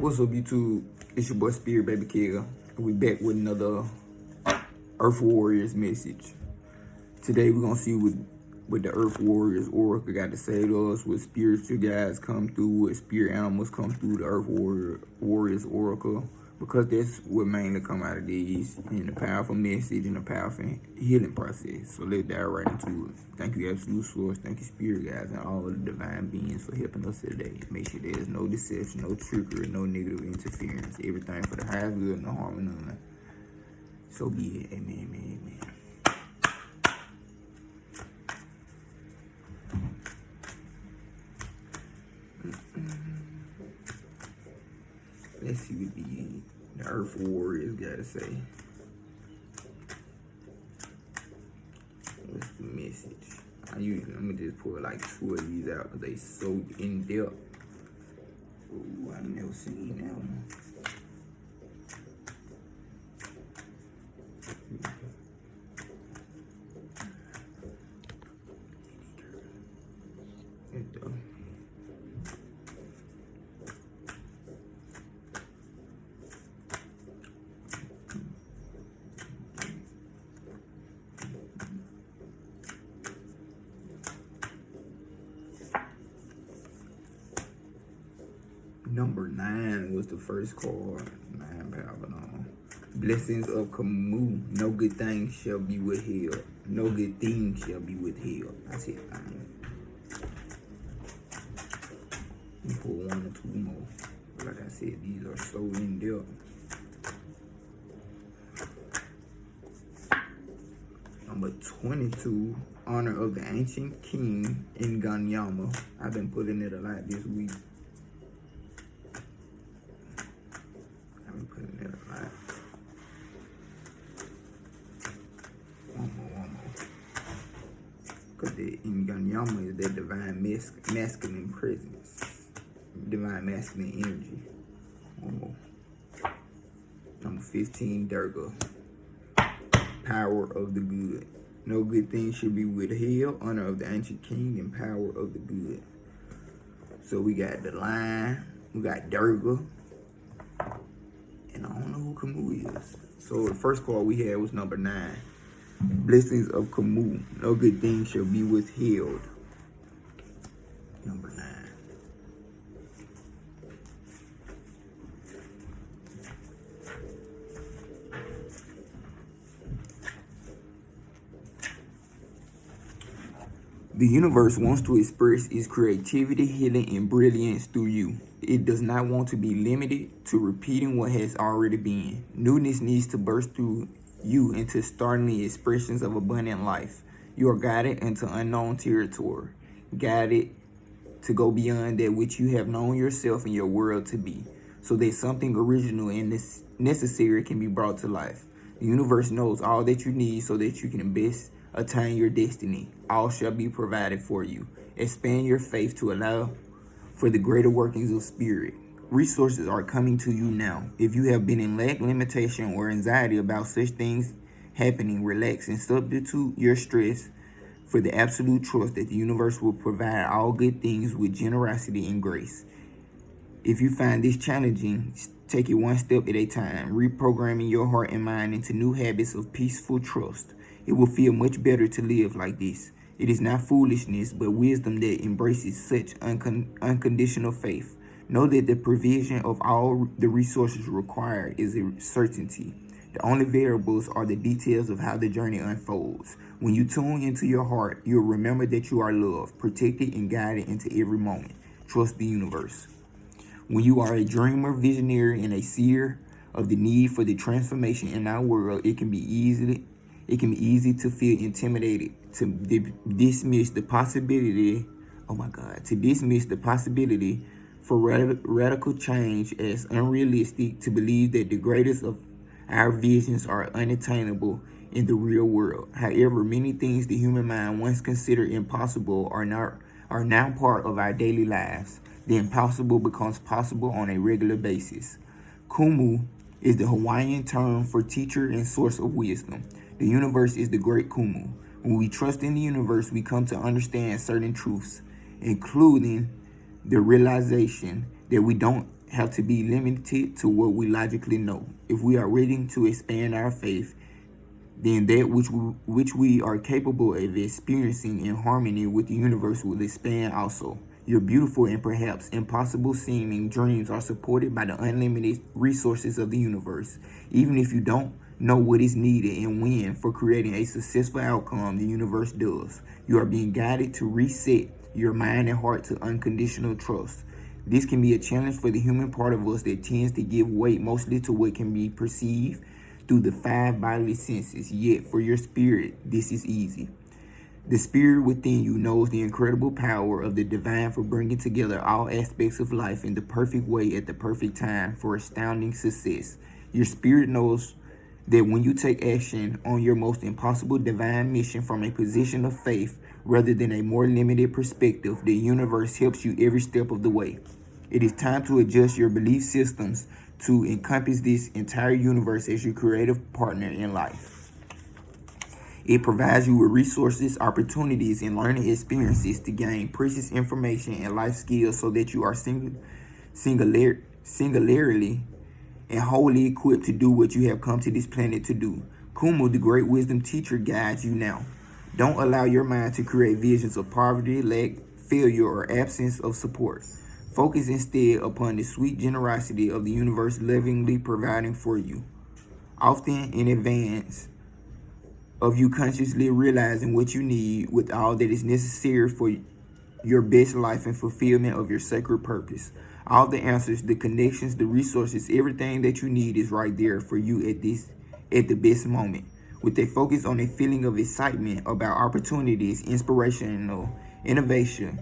What's up, YouTube? It's your boy Spirit Baby Killer. We back with another Earth Warriors message. Today we're gonna see what the Earth Warriors Oracle got to say to us. What spiritual guys come through, what spirit animals come through the Earth Warriors Oracle. Because that's what mainly come out of these, in a powerful message and a powerful healing process. So let's dive right into it. Thank you, Absolute Source. Thank you, Spirit Guides, and all of the divine beings for helping us today. Make sure there's no deception, no trickery, no negative interference. Everything for the highest good and no harm in none. So be it. Amen, amen, amen. Let's see what the Earth Warriors gotta say. What's the message? I'm gonna just pull like two of these out because they so in depth. Ooh, I ain't never seen that one. Number 9 was the first card. 9 power on. Blessings of Camus. No good thing shall be withheld. No good thing shall be withheld. I said thing. Let me pull 1 or 2 more. Like I said, these are so in depth. Number 22, Honor of the Ancient King in Ganyama. I've been putting it a lot this week. One more. Because the Inganyama is that divine masculine presence. Divine masculine energy. One more. Number 15, Durga. Power of the good. No good thing should be withheld. Honor of the ancient king and power of the good. So we got the Lion. We got Durga. And I don't know who Camus is. So the first card we had was number 9. Blessings of Camus. No good thing shall be withheld. Number 9. The universe wants to express its creativity, healing, and brilliance through you. It does not want to be limited to repeating what has already been. Newness needs to burst through you into startling expressions of abundant life. You are guided into unknown territory, guided to go beyond that which you have known yourself and your world to be, so that something original and necessary can be brought to life. The universe knows all that you need so that you can best attain your destiny. All shall be provided for you. Expand your faith to allow for the greater workings of spirit. Resources are coming to you now. If you have been in lack, limitation, or anxiety about such things happening, relax and substitute your stress for the absolute trust that the universe will provide all good things with generosity and grace. If you find this challenging, take it one step at a time, reprogramming your heart and mind into new habits of peaceful trust. It will feel much better to live like this. It is not foolishness, but wisdom that embraces such unconditional faith. Know that the provision of all the resources required is a certainty. The only variables are the details of how the journey unfolds. When you tune into your heart, you'll remember that you are loved, protected, and guided into every moment. Trust the universe. When you are a dreamer, visionary, and a seer of the need for the transformation in our world, it can be easy to feel intimidated, to dismiss the possibility for radical change as unrealistic, to believe that the greatest of our visions are unattainable in the real world. However, many things the human mind once considered impossible are now part of our daily lives. The impossible becomes possible on a regular basis. Kumu is the Hawaiian term for teacher and source of wisdom. The universe is the great Kumu. When we trust in the universe, we come to understand certain truths, including the realization that we don't have to be limited to what we logically know. If we are ready to expand our faith, then that which we are capable of experiencing in harmony with the universe will expand also. Your beautiful and perhaps impossible seeming dreams are supported by the unlimited resources of the universe. Even if you don't know what is needed and when for creating a successful outcome, the universe does. You are being guided to reset your mind and heart to unconditional trust. This can be a challenge for the human part of us that tends to give weight mostly to what can be perceived through the 5 bodily senses. Yet for your spirit, this is easy. The spirit within you knows the incredible power of the divine for bringing together all aspects of life in the perfect way at the perfect time for astounding success. Your spirit knows that when you take action on your most impossible divine mission from a position of faith rather than a more limited perspective, the universe helps you every step of the way. It is time to adjust your belief systems to encompass this entire universe as your creative partner in life. It provides you with resources, opportunities, and learning experiences to gain precious information and life skills so that you are singularly and wholly equipped to do what you have come to this planet to do. Kumu, the great wisdom teacher, guides you now. Don't allow your mind to create visions of poverty, lack, failure, or absence of support. Focus instead upon the sweet generosity of the universe lovingly providing for you. Often in advance of you consciously realizing what you need with all that is necessary for your best life and fulfillment of your sacred purpose. All the answers, the connections, the resources, everything that you need is right there for you at the best moment. With a focus on a feeling of excitement about opportunities, inspirational innovation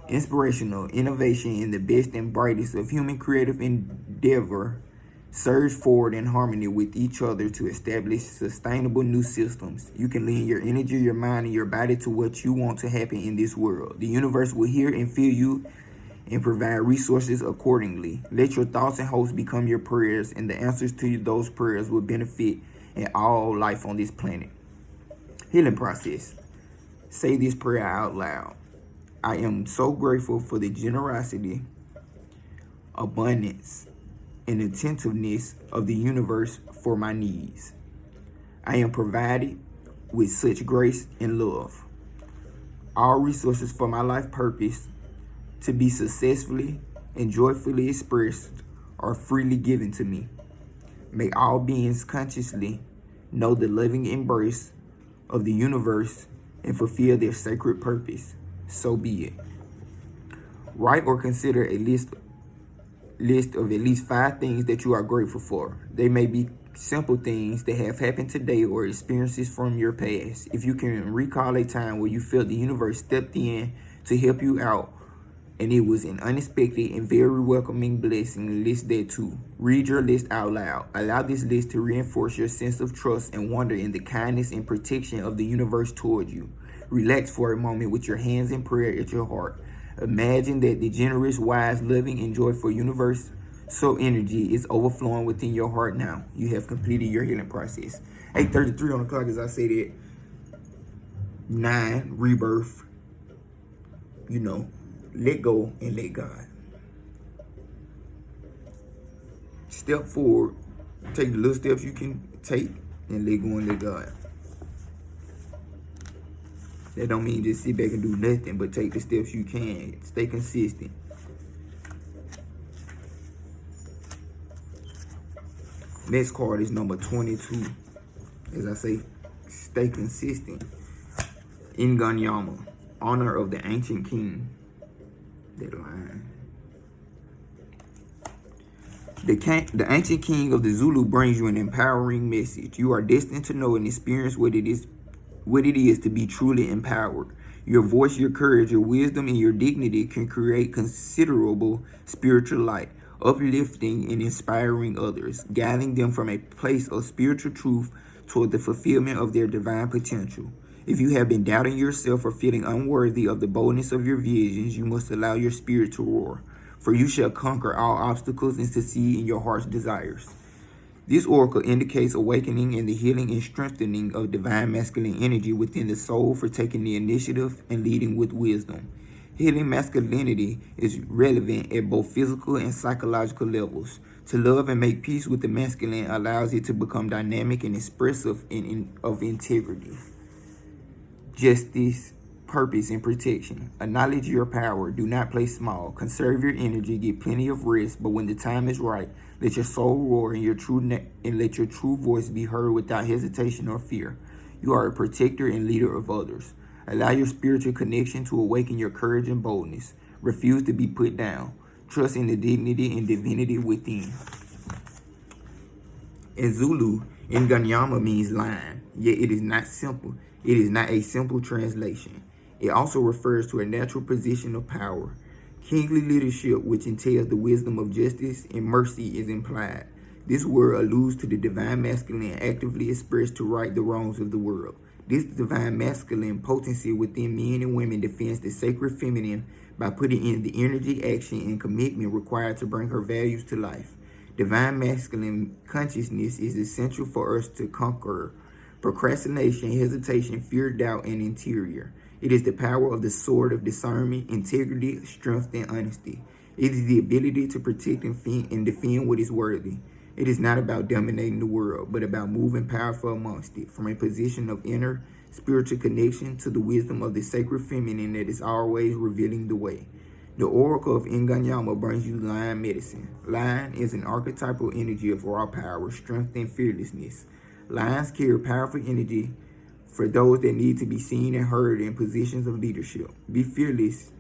in the best and brightest of human creative endeavor, surge forward in harmony with each other to establish sustainable new systems. You can lend your energy, your mind, and your body to what you want to happen in this world. The universe will hear and feel you and provide resources accordingly. Let your thoughts and hopes become your prayers, and the answers to those prayers will benefit in all life on this planet. Healing process. Say this prayer out loud. I am so grateful for the generosity, abundance, and attentiveness of the universe for my needs. I am provided with such grace and love. All resources for my life purpose to be successfully and joyfully expressed are freely given to me. May all beings consciously know the loving embrace of the universe and fulfill their sacred purpose. So be it. Write or consider a list of at least 5 things that you are grateful for. They may be simple things that have happened today or experiences from your past. If you can recall a time where you felt the universe stepped in to help you out and it was an unexpected and very welcoming blessing, list that too. Read your list out loud. Allow this list to reinforce your sense of trust and wonder in the kindness and protection of the universe toward you. Relax for a moment with your hands in prayer at your heart. Imagine that the generous, wise, loving, and joyful universe energy is overflowing within your heart now. You have completed your healing process. 8:33 on the clock, as I say that. 9, rebirth. Let go and let God. Step forward. Take the little steps you can take and let go and let God. That don't mean just sit back and do nothing, but take the steps you can. Stay consistent. Next card is number 22. As I say, stay consistent. Inganyama, honor of the ancient king. That line. The ancient king of the Zulu brings you an empowering message. You are destined to know and experience what it is to be truly empowered. Your voice, your courage, your wisdom, and your dignity can create considerable spiritual light, uplifting and inspiring others, guiding them from a place of spiritual truth toward the fulfillment of their divine potential. If you have been doubting yourself or feeling unworthy of the boldness of your visions, you must allow your spirit to roar, for you shall conquer all obstacles and succeed in your heart's desires. This oracle indicates awakening and the healing and strengthening of divine masculine energy within the soul for taking the initiative and leading with wisdom. Healing masculinity is relevant at both physical and psychological levels. To love and make peace with the masculine allows it to become dynamic and expressive of integrity, justice, purpose, and protection. Acknowledge your power. Do not play small. Conserve your energy. Get plenty of rest. But when the time is right, let your soul roar and let your true voice be heard without hesitation or fear. You are a protector and leader of others. Allow your spiritual connection to awaken your courage and boldness. Refuse to be put down. Trust in the dignity and divinity within. In Zulu, Nganyama means lion, yet it is not simple. It is not a simple translation. It also refers to a natural position of power. Kingly leadership, which entails the wisdom of justice and mercy, is implied. This word alludes to the divine masculine actively expressed to right the wrongs of the world. This divine masculine potency within men and women defends the sacred feminine by putting in the energy, action, and commitment required to bring her values to life. Divine masculine consciousness is essential for us to conquer procrastination, hesitation, fear, doubt, and interior. It is the power of the sword of discernment, integrity, strength, and honesty. It is the ability to protect and defend what is worthy. It is not about dominating the world, but about moving powerful amongst it, from a position of inner spiritual connection to the wisdom of the sacred feminine that is always revealing the way. The Oracle of Nganyama brings you lion medicine. Lion is an archetypal energy of raw power, strength, and fearlessness. Lions carry powerful energy for those that need to be seen and heard in positions of leadership. Be fearless,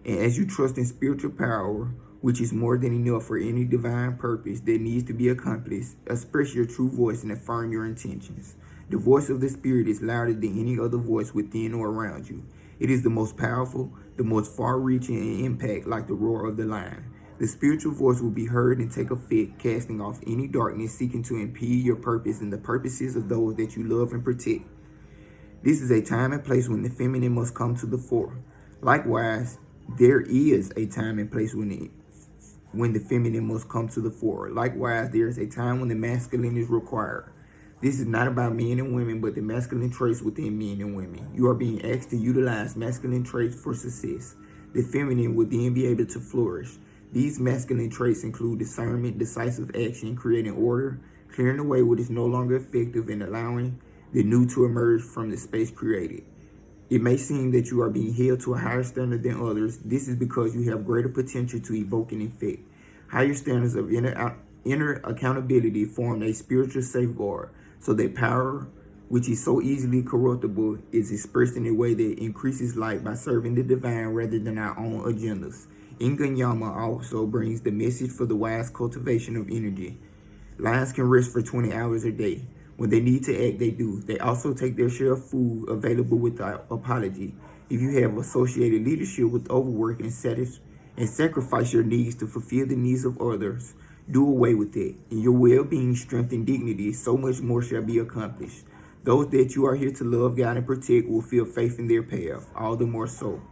and as you trust in spiritual power, which is more than enough for any divine purpose that needs to be accomplished, express your true voice and affirm your intentions. The voice of the Spirit is louder than any other voice within or around you. It is the most powerful, the most far-reaching in impact, like the roar of the lion. The spiritual voice will be heard and take effect, casting off any darkness seeking to impede your purpose and the purposes of those that you love and protect. This is a time and place when the feminine must come to the fore. Likewise, there is a time and place when the feminine must come to the fore. Likewise, there is a time when the masculine is required. This is not about men and women, but the masculine traits within men and women. You are being asked to utilize masculine traits for success. The feminine will then be able to flourish. These masculine traits include discernment, decisive action, creating order, clearing away what is no longer effective, and allowing the new to emerge from the space created. It may seem that you are being held to a higher standard than others. This is because you have greater potential to evoke an effect. Higher standards of inner accountability form a spiritual safeguard, so that power, which is so easily corruptible, is expressed in a way that increases light by serving the divine rather than our own agendas. Nganyama also brings the message for the wise cultivation of energy. Lions can rest for 20 hours a day. When they need to act, they do. They also take their share of food available without apology. If you have associated leadership with overwork and sacrifice your needs to fulfill the needs of others, do away with it. In your well-being, strength, and dignity, so much more shall be accomplished. Those that you are here to love, guide, and protect will feel faith in their path, all the more so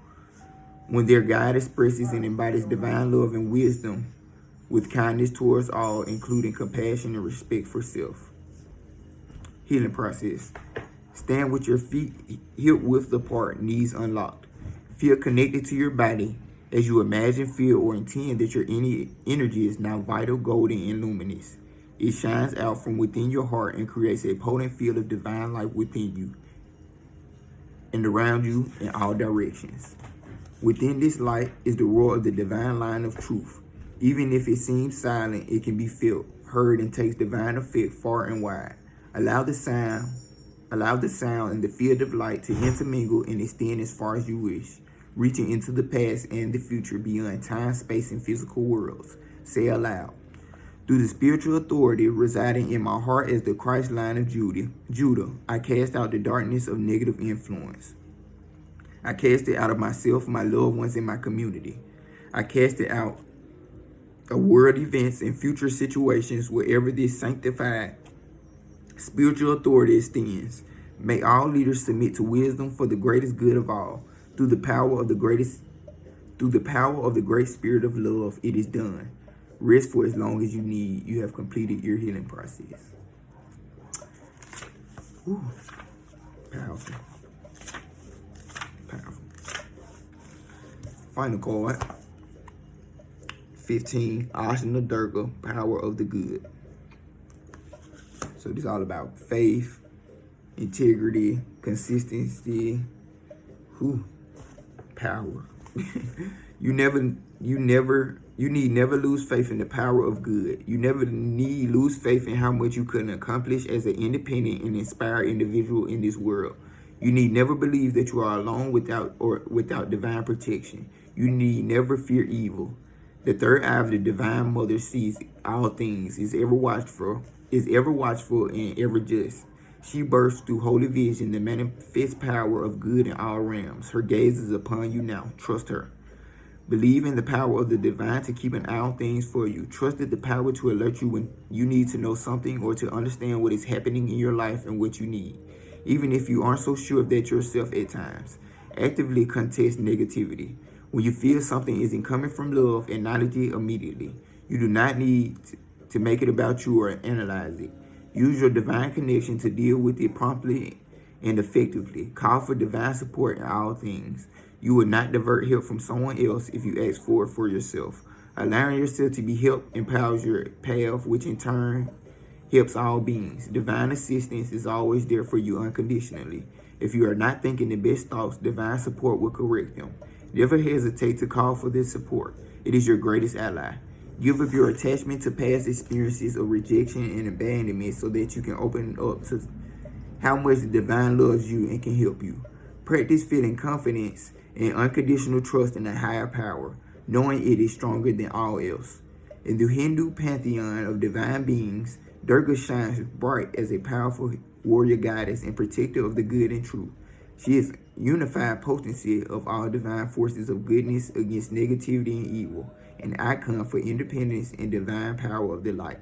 when their guide expresses and embodies divine love and wisdom with kindness towards all, including compassion and respect for self. Healing process. Stand with your feet hip width apart, knees unlocked. Feel connected to your body as you imagine, feel, or intend that your energy is now vital, golden, and luminous. It shines out from within your heart and creates a potent field of divine light within you and around you in all directions. Within this light is the roar of the divine line of truth. Even if it seems silent, it can be felt, heard, and takes divine effect far and wide. Allow the sound and the field of light to intermingle and extend as far as you wish, reaching into the past and the future beyond time, space, and physical worlds. Say aloud. Through the spiritual authority residing in my heart as the Christ line of Judah, I cast out the darkness of negative influence. I cast it out of myself, my loved ones, and my community. I cast it out of world events and future situations wherever this sanctified spiritual authority extends. May all leaders submit to wisdom for the greatest good of all. Through the power of the great spirit of love, it is done. Rest for as long as you need. You have completed your healing process. Ooh, powerful. Powerful. Final card. 15, Ashna Durga, Power of the Good. So this is all about faith, integrity, consistency, power. You need never lose faith in the power of good. You never need lose faith in how much you can accomplish as an independent and inspired individual in this world. You need never believe that you are alone without divine protection. You need never fear evil. The third eye of the divine mother sees all things, is ever watchful, and ever just. She bursts through holy vision, the manifest power of good in all realms. Her gaze is upon you now. Trust her. Believe in the power of the divine to keep an eye on things for you. Trust the power to alert you when you need to know something or to understand what is happening in your life and what you need, even if you aren't so sure of that yourself at times. Actively contest negativity. When you feel something isn't coming from love, acknowledge it immediately. You do not need to make it about you or analyze it. Use your divine connection to deal with it promptly and effectively. Call for divine support in all things. You will not divert help from someone else if you ask for it for yourself. Allowing yourself to be helped empowers your path, which in turn helps all beings. Divine assistance is always there for you unconditionally. If you are not thinking the best thoughts, divine support will correct them. Never hesitate to call for this support. It is your greatest ally. Give up your attachment to past experiences of rejection and abandonment so that you can open up to how much the divine loves you and can help you. Practice feeling confidence and unconditional trust in a higher power, knowing it is stronger than all else. In the Hindu pantheon of divine beings, Durga shines bright as a powerful warrior goddess and protector of the good and true. She is unified potency of all divine forces of goodness against negativity and evil, an icon for independence and divine power of the light.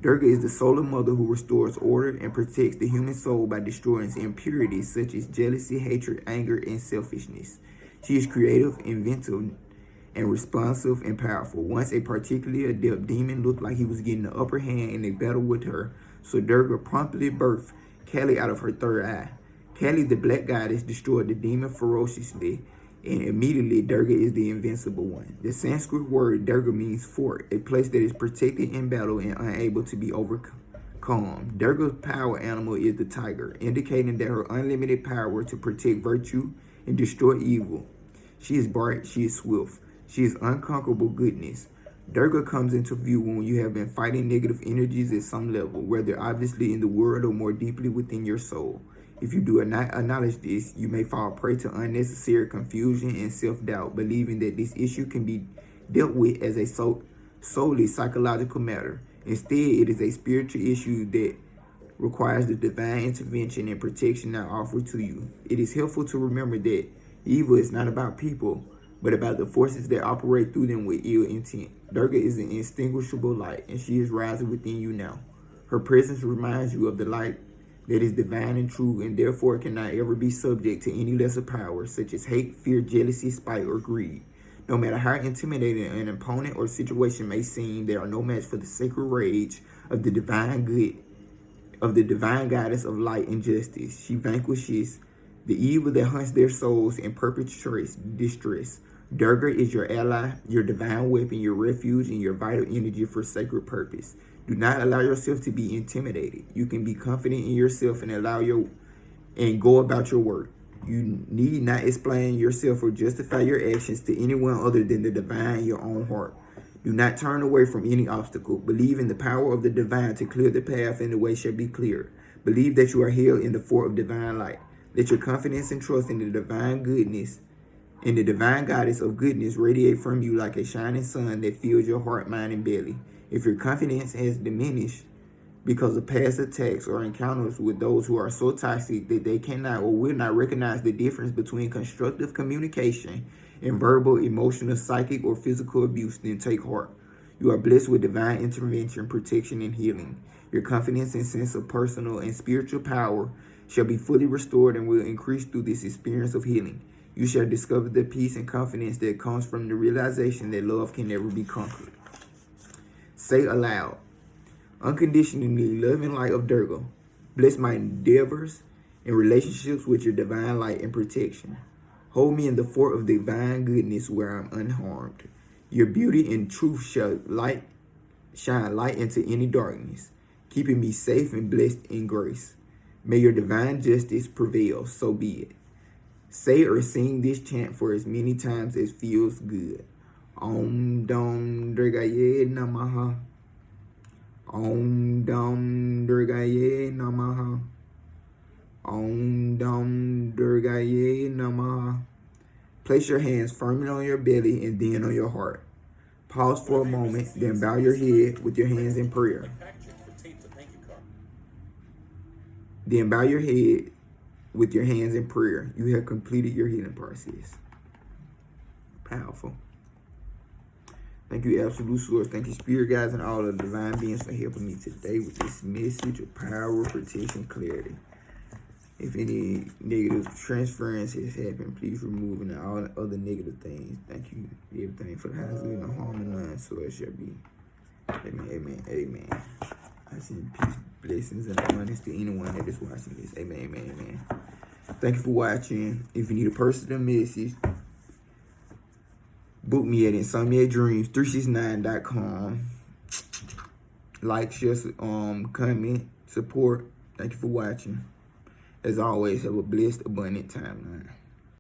Durga is the solar mother who restores order and protects the human soul by destroying impurities such as jealousy, hatred, anger, and selfishness. She is creative, inventive, and responsive and powerful. Once a particularly adept demon looked like he was getting the upper hand in a battle with her, so Durga promptly birthed Kali out of her third eye. Kali, the black goddess, destroyed the demon ferociously, and immediately Durga is the invincible one. The Sanskrit word Durga means fort, a place that is protected in battle and unable to be overcome. Durga's power animal is the tiger, indicating that her unlimited power to protect virtue and destroy evil. She is bright, she is swift, she is unconquerable goodness. Durga comes into view when you have been fighting negative energies at some level, whether obviously in the world or more deeply within your soul. If you do not acknowledge this, you may fall prey to unnecessary confusion and self-doubt, believing that this issue can be dealt with as a solely psychological matter. Instead, it is a spiritual issue that requires the divine intervention and protection now offered to you. It is helpful to remember that evil is not about people, but about the forces that operate through them with ill intent. Durga is an inextinguishable light, and she is rising within you now. Her presence reminds you of the light that is divine and true, and therefore cannot ever be subject to any lesser powers, such as hate, fear, jealousy, spite, or greed. No matter how intimidating an opponent or situation may seem, they are no match for the sacred rage of the divine good, of the divine goddess of light and justice. She vanquishes the evil that hunts their souls and perpetrates distress. Durga is your ally, your divine weapon, your refuge, and your vital energy for sacred purpose. Do not allow yourself to be intimidated. You can be confident in yourself and go about your work. You need not explain yourself or justify your actions to anyone other than the divine in your own heart. Do not turn away from any obstacle. Believe in the power of the divine to clear the path, and the way shall be cleared. Believe that you are held in the fort of divine light. Let your confidence and trust in the divine goodness and the divine goddess of goodness radiate from you like a shining sun that fills your heart, mind, and belly. If your confidence has diminished because of past attacks or encounters with those who are so toxic that they cannot or will not recognize the difference between constructive communication and verbal, emotional, psychic, or physical abuse, then take heart. You are blessed with divine intervention, protection, and healing. Your confidence and sense of personal and spiritual power shall be fully restored and will increase through this experience of healing. You shall discover the peace and confidence that comes from the realization that love can never be conquered. Say aloud, unconditionally loving light of Durga, bless my endeavors and relationships with your divine light and protection. Hold me in the fort of divine goodness where I'm unharmed. Your beauty and truth shall shine light into any darkness, keeping me safe and blessed in grace. May your divine justice prevail, so be it. Say or sing this chant for as many times as feels good. Om Dam Durgaye Namaha. Om Dam Durgaye Namaha. Om Dam Durgaye Namaha. Place your hands firmly on your belly and then on your heart. Pause for a moment, then bow your head with your hands in prayer. Then bow your head with your hands in prayer. You have completed your healing process. Powerful. Thank you, Absolute Source. Thank you, Spirit Guides, and all the divine beings for helping me today with this message of power, protection, clarity. If any negative transference has happened, please remove and all the other negative things. Thank you. Everything for the highest good, no harm and none, so it shall be. Amen, amen, amen. I send peace, blessings, and abundance to anyone that is watching this. Amen, amen, amen. Thank you for watching. If you need a personal message, book me at InsomniaDreams369.com. Like, share, comment, support. Thank you for watching. As always, have a blessed, abundant timeline.